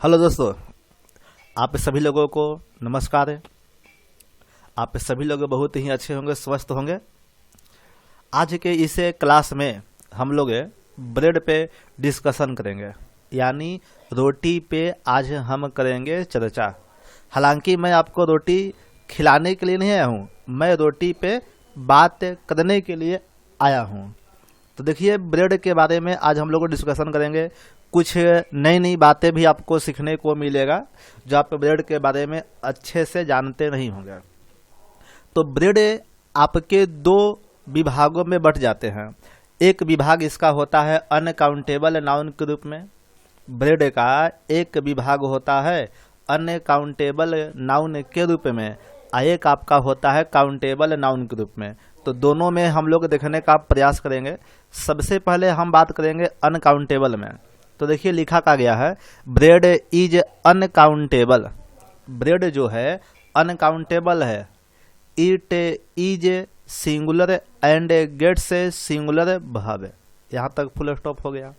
Hello दोस्तों, आप सभी लोगों को नमस्कार है। आप सभी लोग बहुत ही अच्छे होंगे, स्वस्थ होंगे। आज के इस क्लास में हम लोग ब्रेड पे डिस्कशन करेंगे, यानी रोटी पे आज हम करेंगे चर्चा। हालांकि मैं आपको रोटी खिलाने के लिए नहीं आया हूँ, मैं रोटी पे बात करने के लिए आया हूँ। तो देखिए, ब्रेड के बारे में आज हम लोग डिस्कशन करेंगे। कुछ नई नई बातें भी आपको सीखने को मिलेगा जो आप ब्रेड के बारे में अच्छे से जानते नहीं होंगे। तो ब्रेड आपके दो विभागों में बंट जाते हैं। एक विभाग इसका होता है अनकाउंटेबल नाउन के रूप में। ब्रेड का एक विभाग होता है अनकाउंटेबल नाउन के रूप में, और एक आपका होता है काउंटेबल नाउन के रूप में। तो दोनों में हम लोग देखने का प्रयास करेंगे। सबसे पहले हम बात करेंगे अनकाउंटेबल में। तो देखिए, लिखा का गया है ब्रेड इज अनकाउंटेबल। ब्रेड जो है अनकाउंटेबल है। It is singular and gets singular verb. यहाँ तक फुल स्टॉप हो गया।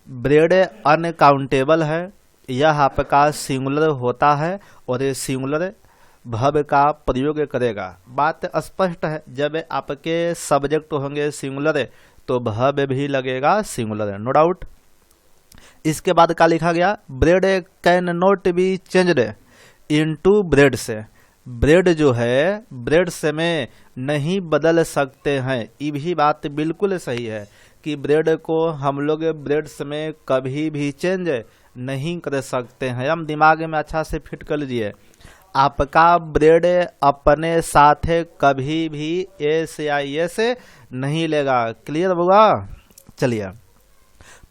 ब्रेड अनकाउंटेबल है, यह आपका सिंगुलर होता है और ये सिंगुलर वर्ब का प्रयोग करेगा। बात स्पष्ट है, जब आपके सब्जेक्ट होंगे सिंगुलर तो वर्ब भी लगेगा सिंगुलर, नो डाउट। इसके बाद का लिखा गया bread can not be changed into breadth से। ब्रेड जो है ब्रेड से में नहीं बदल सकते हैं। ये भी बात बिल्कुल सही है कि ब्रेड को हम लोग ब्रेड से में कभी भी चेंज नहीं कर सकते हैं। हम दिमाग में अच्छा से फिट कर लीजिए, आपका ब्रेड अपने साथ कभी भी एस या एस नहीं लेगा। क्लियर होगा? चलिए,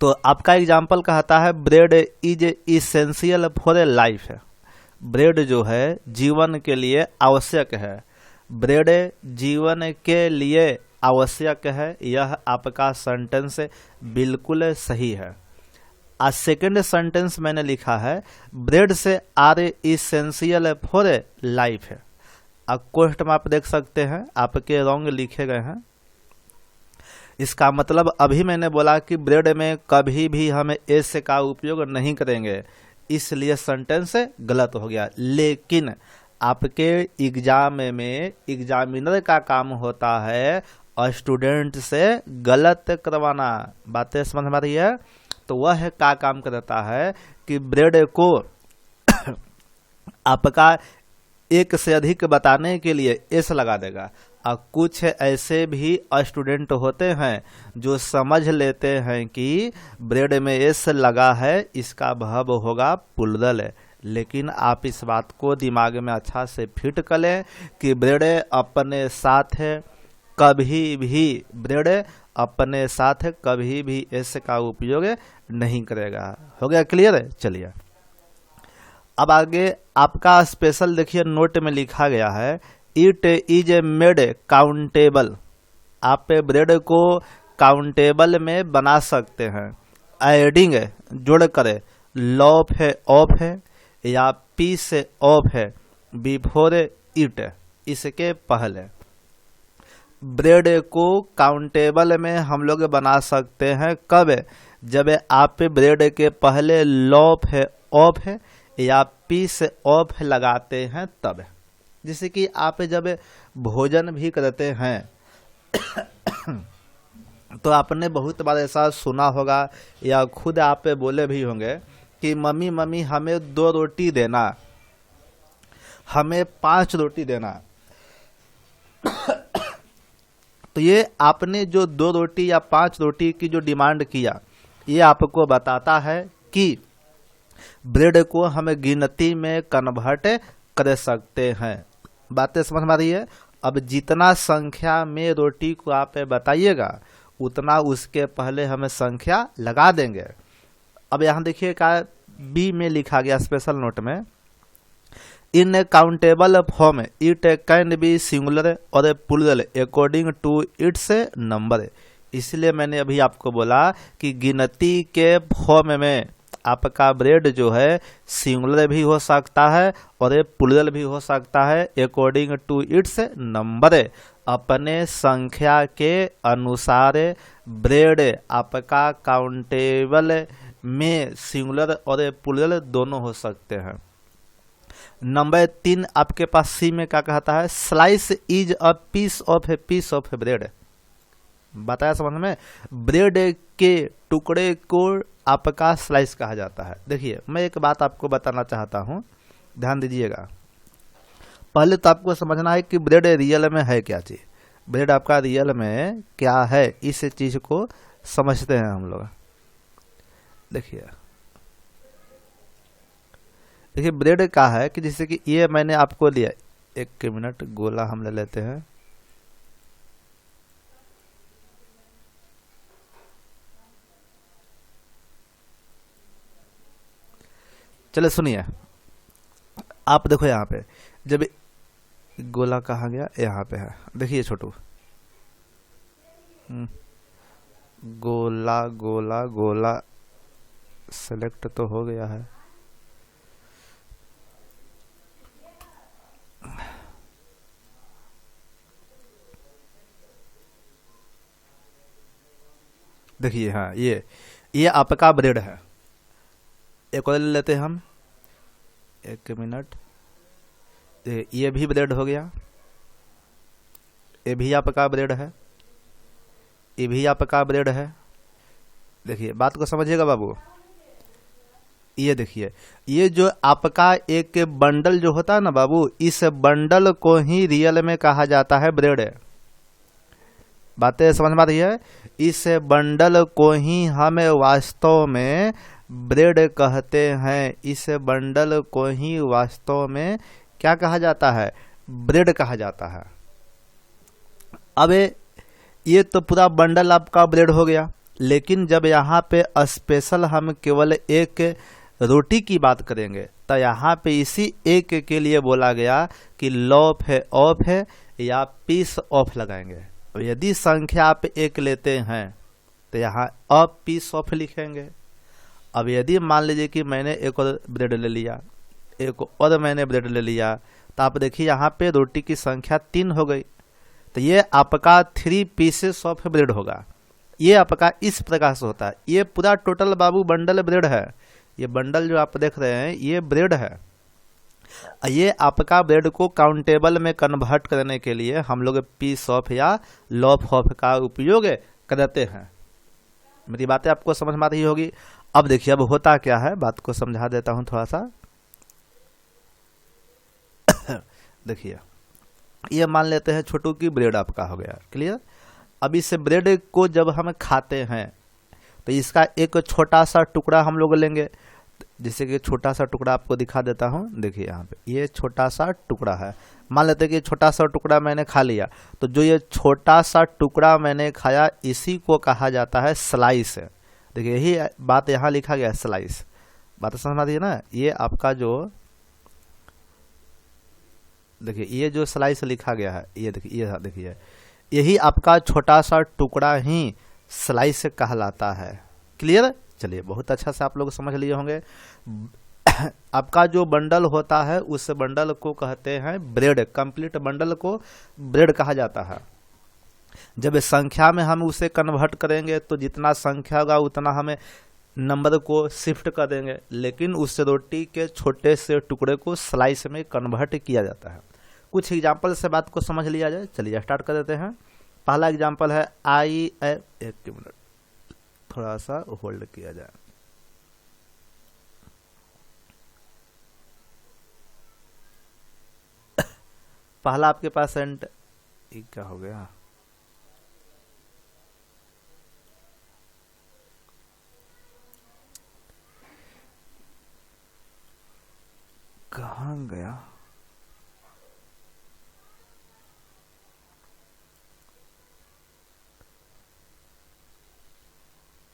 तो आपका एग्जाम्पल कहता है bread is essential for a life. Bread जो है जीवन के लिए आवश्यक है। ब्रेड जीवन के लिए आवश्यक है, यह आपका सेंटेंस बिल्कुल सही है। आज सेकेंड सेंटेंस मैंने लिखा है ब्रेड से are essential for a life है। अब क्वेश्चन में आप देख सकते हैं आपके रॉन्ग लिखे गए हैं। इसका मतलब अभी मैंने बोला कि ब्रेड में कभी भी हम एस का उपयोग नहीं करेंगे, इसलिए सेंटेंस गलत हो गया। लेकिन आपके एग्जाम में एग्जामिनर का काम होता है स्टूडेंट से गलत करवाना। बातें समझ में आ रही है? तो वह क्या काम करता है कि ब्रेड को आपका एक से अधिक बताने के लिए एस लगा देगा। और कुछ ऐसे भी स्टूडेंट होते हैं जो समझ लेते हैं कि ब्रेड में एस लगा है, इसका वर्ब होगा प्लूरल। लेकिन आप इस बात को दिमाग में अच्छा से फिट कर लें कि ब्रेड अपने साथ कभी भी ब्रेड अपने साथ कभी भी एस का उपयोग नहीं करेगा। हो गया क्लियर? चलिए, अब आगे आपका स्पेशल देखिए, नोट में लिखा गया है इट इज मेड काउंटेबल। आप ब्रेड को काउंटेबल में बना सकते हैं एडिंग जोड़ कर लॉफ है ऑफ है या पी से ऑफ है बिफोर इट, इसके पहले। ब्रेड को काउंटेबल में हम लोग बना सकते हैं कब? जब आप ब्रेड के पहले लॉफ है ऑफ है या पी से ऑफ लगाते हैं तब। जैसे कि आप जब भोजन भी करते हैं तो आपने बहुत बार ऐसा सुना होगा या खुद आप बोले भी होंगे कि मम्मी मम्मी हमें 2 रोटी देना, हमें 5 रोटी देना। तो ये आपने जो 2 रोटी या 5 रोटी की जो डिमांड किया, ये आपको बताता है कि ब्रेड को हम गिनती में कन्वर्ट कर सकते हैं। बातें समझ में आ रही है? अब जितना संख्या में रोटी को आप बताइएगा उतना उसके पहले हमें संख्या लगा देंगे। अब यहाँ देखिए का बी में लिखा गया स्पेशल नोट में in countable form it can be singular और plural according to its number. इसलिए मैंने अभी आपको बोला कि गिनती के फॉर्म में आपका ब्रेड जो है सिंगुलर भी हो सकता है और प्लूरल भी हो सकता है अकॉर्डिंग टू इट्स नंबर। अपने संख्या के अनुसार ब्रेड आपका काउंटेबल में सिंगुलर और प्लूरल दोनों हो सकते हैं। नंबर 3 आपके पास सी में क्या कहता है, slice is a piece of bread. बताया समझ में, ब्रेड के टुकड़े को आपका स्लाइस कहा जाता है। देखिए मैं एक बात आपको बताना चाहता हूं, ध्यान दीजिएगा। पहले तो आपको समझना है कि ब्रेड रियल में है क्या चीज, ब्रेड आपका रियल में क्या है, इस चीज को समझते हैं हम लोग। देखिए ब्रेड का है कि जैसे कि ये मैंने आपको लिया, एक मिनट, गोला हम ले लेते हैं। चले सुनिए, आप देखो यहाँ पे, जब गोला कहा गया यहाँ पे है, देखिए छोटू, गोला गोला गोला सेलेक्ट तो हो गया है। देखिए हाँ, ये आपका ब्रेड है। एक और ले लेते हैं हम, एक मिनट, ये भी ब्रेड हो गया, ये भी आपका ब्रेड है, ये भी आपका ब्रेड है। देखिए बात को समझिएगा बाबू, ये देखिए, ये जो आपका एक बंडल जो होता है ना बाबू, इस बंडल को ही रियल में कहा जाता है ब्रेड। बातें समझ में आ रही है, इस बंडल को ही हम वास्तव में ब्रेड कहते हैं। इस बंडल को ही वास्तव में क्या कहा जाता है, ब्रेड कहा जाता है। अब ये तो पूरा बंडल आपका ब्रेड हो गया, लेकिन जब यहाँ पे स्पेशल हम केवल एक रोटी की बात करेंगे तो यहाँ पे इसी एक के लिए बोला गया कि लॉफ है, ऑफ है या पीस ऑफ लगाएंगे। और यदि संख्या आप एक लेते हैं तो यहाँ अ पीस ऑफ लिखेंगे। अब यदि मान लीजिए कि मैंने एक और ब्रेड ले लिया, एक और मैंने ब्रेड ले लिया, तो आप देखिए यहाँ पे रोटी की संख्या 3 हो गई, तो ये आपका 3 पीसेस ऑफ ब्रेड होगा। ये आपका इस प्रकार से होता है। ये पूरा टोटल बाबू बंडल ब्रेड है। ये बंडल जो आप देख रहे हैं ये ब्रेड है। ये आपका ब्रेड को काउंटेबल में कन्वर्ट करने के लिए हम लोग पीस ऑफ या लॉफ ऑफ का उपयोग करते हैं। मेरी बातें आपको समझ में आ रही होगी। अब देखिए अब होता क्या है, बात को समझा देता हूं थोड़ा सा। देखिए ये मान लेते हैं छोटू की ब्रेड आपका हो गया, क्लियर। अब इस ब्रेड को जब हम खाते हैं तो इसका एक छोटा सा टुकड़ा हम लोग लेंगे, जैसे कि छोटा सा टुकड़ा आपको दिखा देता हूं। देखिए यहाँ पे ये छोटा सा टुकड़ा है, मान लेते हैं कि छोटा सा टुकड़ा मैंने खा लिया, तो जो ये छोटा सा टुकड़ा मैंने खाया इसी को कहा जाता है स्लाइस। देखिए यही बात यहाँ लिखा गया है, स्लाइस। बात समझ में आती है ना। ये आपका जो देखिए ये जो स्लाइस लिखा गया है, ये देखिए यही आपका छोटा सा टुकड़ा ही स्लाइस कहलाता है, क्लियर। चलिए बहुत अच्छा से आप लोग समझ लिए होंगे। आपका जो बंडल होता है उस बंडल को कहते हैं ब्रेड। कंप्लीट बंडल को ब्रेड कहा जाता है। जब संख्या में हम उसे कन्वर्ट करेंगे तो जितना संख्या होगा उतना हमें नंबर को शिफ्ट कर देंगे, लेकिन उस रोटी के छोटे से टुकड़े को स्लाइस में कन्वर्ट किया जाता है। कुछ एग्जाम्पल से बात को समझ लिया जाए। चलिए स्टार्ट कर देते हैं। पहला एग्जाम्पल है एक मिनट, थोड़ा सा होल्ड किया जाए। पहला आपके पास एंड क्या हो गया, कहाँ गया।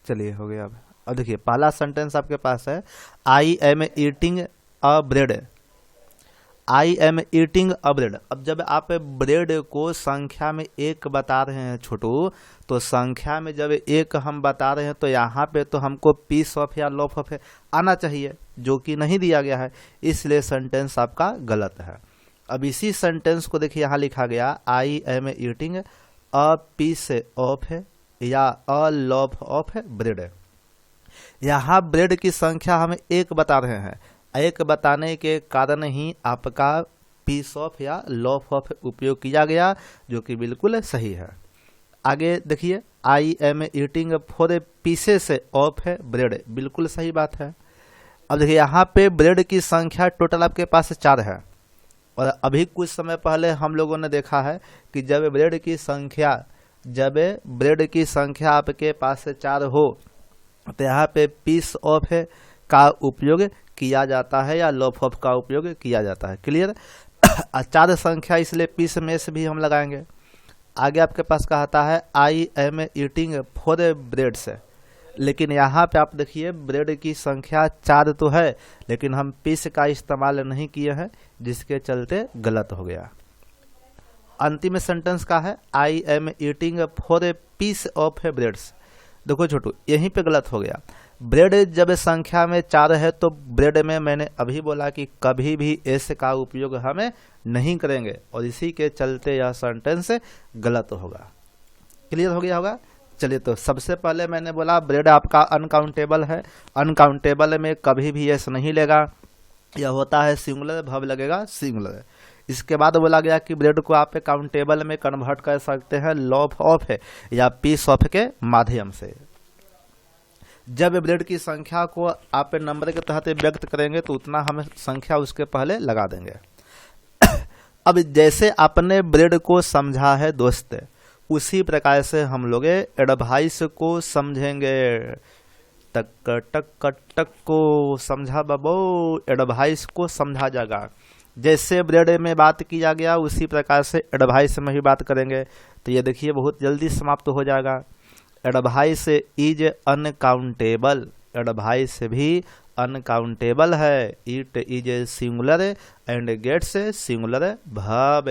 चलिए हो गया। अब देखिए पहला सेंटेंस आपके पास है I am eating a bread. I am eating a bread. अब जब आप ब्रेड को संख्या में एक बता रहे हैं छोटू, तो संख्या में जब एक हम बता रहे हैं तो यहाँ पे तो हमको पीस ऑफ या लॉफ ऑफ आना चाहिए, जो कि नहीं दिया गया है, इसलिए सेंटेंस आपका गलत है। अब इसी सेंटेंस को देखिए यहाँ लिखा गया I am eating a piece of या अ लॉफ ऑफ ब्रेड। यहाँ ब्रेड की संख्या हम एक बता रहे हैं, एक बताने के कारण ही आपका पीस ऑफ या लॉफ ऑफ उपयोग किया गया, जो कि बिल्कुल सही है। आगे देखिए, आई am eating for A pieces of है ब्रेड, बिल्कुल सही बात है। अब देखिए यहाँ पे ब्रेड की संख्या टोटल आपके पास 4 है, और अभी कुछ समय पहले हम लोगों ने देखा है कि जब ब्रेड की संख्या आपके पास 4 हो तो यहाँ पे पीस ऑफ का उपयोग किया जाता है या लॉफ ऑफ का उपयोग किया जाता है। क्लियर? 4 संख्या इसलिए पीस में से भी हम लगाएंगे। आगे आपके पास कहता है I am eating for A bread से, लेकिन यहाँ पे आप देखिए ब्रेड की संख्या 4 तो है, लेकिन हम पीस का इस्तेमाल नहीं किए हैं, जिसके चलते गलत हो गया। अंतिम सेंटेंस का है I am eating for a piece of a breads. देखो छोटू, यहीं पे गलत हो गया। ब्रेड जब संख्या में 4 है तो ब्रेड में मैंने अभी बोला कि कभी भी एस का उपयोग हमें नहीं करेंगे, और इसी के चलते यह सेंटेंस गलत होगा। क्लियर हो गया होगा? चलिए, तो सबसे पहले मैंने बोला ब्रेड आपका अनकाउंटेबल है, अनकाउंटेबल में कभी भी एस नहीं लेगा, यह होता है सिंगुलर, भव लगेगा सिंगुलर। इसके बाद बोला गया कि ब्रेड को आप काउंटेबल में कन्वर्ट कर सकते हैं लॉफ ऑफ या पीस ऑफ के माध्यम से। जब ब्रेड की संख्या को आप नंबर के तहत व्यक्त करेंगे तो उतना हम संख्या उसके पहले लगा देंगे। अब जैसे आपने ब्रेड को समझा है दोस्त, उसी प्रकार से हम लोग एडवाइस को समझेंगे। टक टक टक को समझा बाबू, एडवाइस को समझा जाएगा। जैसे ब्रेड में बात किया गया उसी प्रकार से एडवाइस में भी बात करेंगे, तो ये देखिए बहुत जल्दी समाप्त हो जाएगा। एडवाइस इज अनकाउंटेबल, एडवाइस भी अनकाउंटेबल है। It is singular and gets singular verb,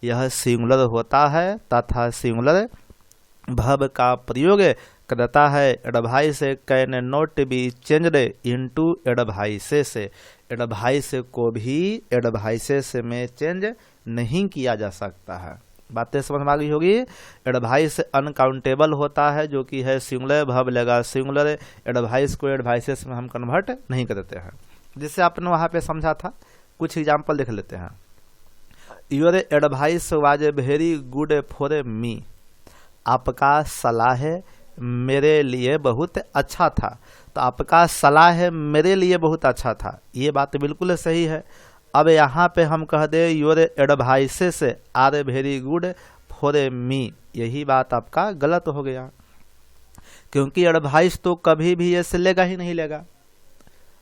यह सिंगुलर होता है तथा सिंगुलर वर्ब का प्रयोग करता है। Advice can not be changed into advices, advice को भी एडवाइसेस में चेंज नहीं किया जा सकता है। बातें समझ में आ गई होगी। एडवाइस अनकाउंटेबल होता है, जो कि है सिंगुलर, वर्ब लगा सिंगुलर। एडवाइस को एडवाइसेस में हम कन्वर्ट नहीं करते हैं, जिससे आपने वहां पे समझा था। कुछ एग्जाम्पल देख लेते हैं। Your advice was very good for मी, आपका सलाह मेरे लिए बहुत अच्छा था। तो आपका सलाह मेरे लिए बहुत अच्छा था, ये बात बिल्कुल सही है। अब यहाँ पे हम कह दे your advices are very good for me, यही बात आपका गलत हो गया, क्योंकि एडवाइस तो कभी भी एस लेगा ही नहीं लेगा,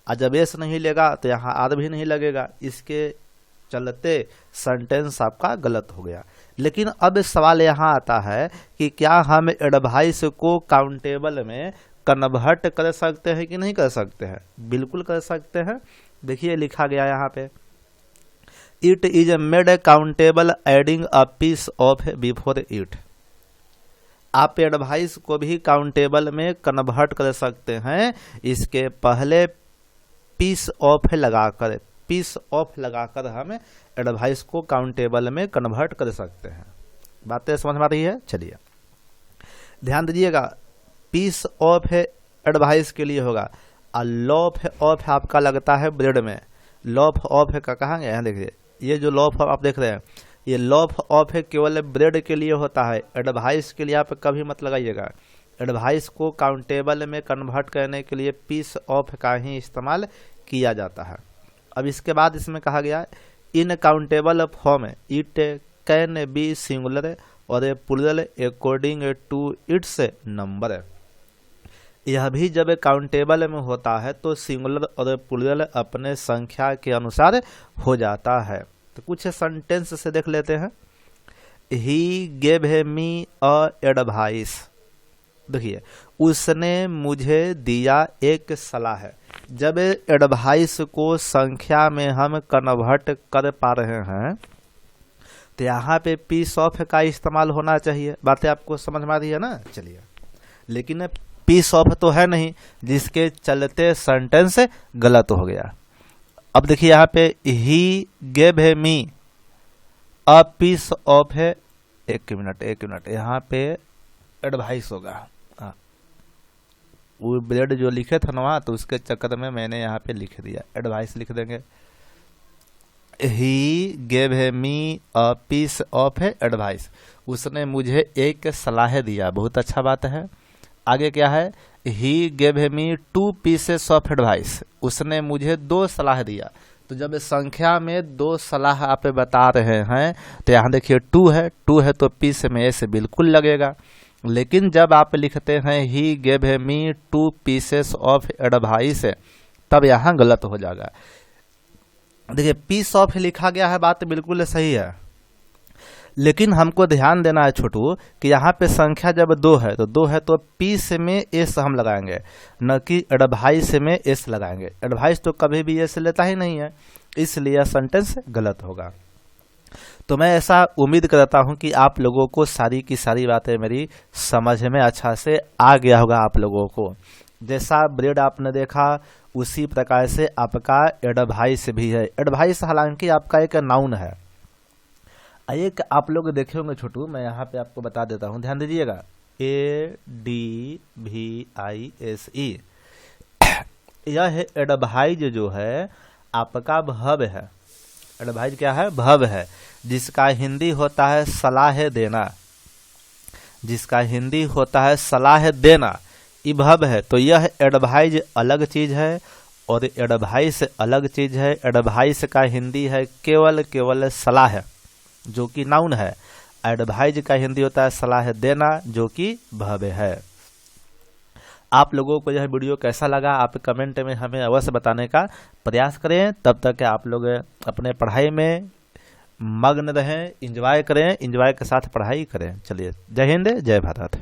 और जब एस नहीं लेगा तो यहाँ आर भी नहीं लगेगा, इसके चलते सेंटेंस आपका गलत हो गया। लेकिन अब सवाल यहाँ आता है कि क्या हम एडवाइस को काउंटेबल में कन्वर्ट कर सकते हैं कि नहीं कर सकते हैं? बिल्कुल कर सकते हैं। देखिए लिखा गया यहाँ पे, it is made countable adding a piece of before it. आप एडवाइस को भी काउंटेबल में कन्वर्ट कर सकते हैं, इसके पहले पीस ऑफ लगाकर हम एडवाइस को काउंटेबल में कन्वर्ट कर सकते हैं। बातें समझ में आ रही है? चलिए ध्यान दीजिएगा, पीस ऑफ एडवाइस के लिए होगा, और लॉफ ऑफ आपका लगता है ब्रेड में। लॉफ ऑफ का कहाँ गया? यहाँ देखिए, ये जो लॉफ ऑफ आप देख रहे हैं, ये लॉफ ऑफ केवल ब्रेड के लिए होता है, एडवाइस के लिए आप कभी मत लगाइएगा। एडवाइस को काउंटेबल में कन्वर्ट करने के लिए पीस ऑफ का ही इस्तेमाल किया जाता है। अब इसके बाद इसमें कहा गया in countable form it can be singular और plural according to its number. यह भी जब काउंटेबल में होता है तो सिंगुलर और प्लूरल अपने संख्या के अनुसार हो जाता है। तो कुछ सेंटेंस से देख लेते हैं। ही गेव मी अ एडवाइस, देखिए उसने मुझे दिया एक सलाह। जब एडवाइस को संख्या में हम कन्वर्ट कर पा रहे हैं तो यहाँ पे पीस ऑफ का इस्तेमाल होना चाहिए। बातें आपको समझ में आ रही है ना? चलिए, लेकिन पीस ऑफ तो है नहीं, जिसके चलते सेंटेंस गलत हो गया। अब देखिए यहाँ पे he gave me a piece of है, एक मिनट यहाँ पे एडवाइस होगा। वो ब्लेड जो लिखे थे ना वहाँ, तो उसके चक्कर में मैंने यहाँ पे लिख दिया, एडवाइस लिख देंगे। He gave me a piece of advice, उसने मुझे एक सलाह दिया, बहुत अच्छा बात है। आगे क्या है, ही gave me 2 pieces of advice, उसने मुझे 2 सलाह दिया। तो जब संख्या में 2 सलाह आप बता रहे हैं तो यहाँ देखिए 2 है तो पीस में एस बिल्कुल लगेगा। लेकिन जब आप लिखते हैं ही gave me 2 pieces of advice, तब यहाँ गलत हो जाएगा। देखिए पीस ऑफ लिखा गया है, बात बिल्कुल सही है, लेकिन हमको ध्यान देना है छोटू कि यहाँ पे संख्या जब 2 है तो 2 है तो पीस में एस हम लगाएंगे, न कि एडवाइस में एस लगाएंगे। एडवाइस तो कभी भी एस लेता ही नहीं है, इसलिए सेंटेंस गलत होगा। तो मैं ऐसा उम्मीद करता हूँ कि आप लोगों को सारी की सारी बातें मेरी समझ में अच्छा से आ गया होगा। आप लोगों को जैसा ब्रेड आपने देखा उसी प्रकार से आपका एडवाइस भी है। एडवाइस हालांकि आपका एक नाउन है। एक आप लोग देखे होंगे छोटू, मैं यहाँ पे आपको बता देता हूँ, ध्यान दीजिएगा, ADVISE, यह एडवाइज जो है आपका भव है। एडवाइज क्या है, भव है, जिसका हिंदी होता है सलाह देना, जिसका हिंदी होता है सलाह देना, ये भव है। तो यह एडवाइज अलग चीज है और एडवाइस अलग चीज है। एडवाइस का हिंदी है केवल सलाह, जो कि नाउन है। एडवाइज का हिंदी होता है सलाह देना, जो कि भव्य है। आप लोगों को यह वीडियो कैसा लगा आप कमेंट में हमें अवश्य बताने का प्रयास करें। तब तक आप लोग अपने पढ़ाई में मग्न रहें, एंजॉय करें, एंजॉय के साथ पढ़ाई करें। चलिए, जय हिंद, जय भारत।